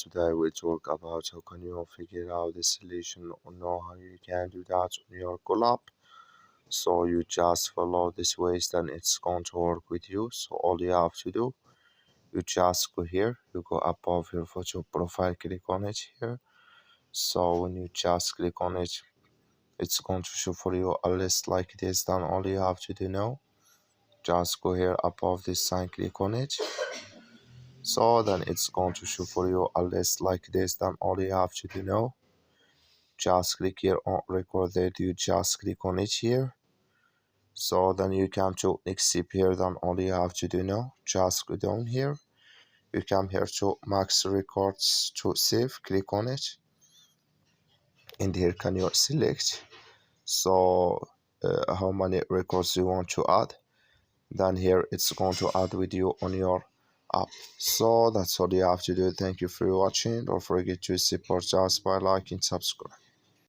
today we'll talk about how can you figure out the solution or know how you can do that on your CallApp. So you just follow this ways, then it's going to work with you. So all you have to do, you just go here, you go above your photo profile, click on it here. So when you just click on it, it's going to show for you a list like this. Then all you have to do now, just go here above this sign, click on it. So then it's going to show for you a list like this. Then all you have to do now, just click here on recorded, you just click on it here. So then you come to next step here. Then all you have to do now, just go down here, you come here to max records to save, click on it, and here can you select so how many records you want to add. Then here it's going to add with you on your app. So that's all you have to do. Thank you for watching. Don't forget to support us by liking, subscribe.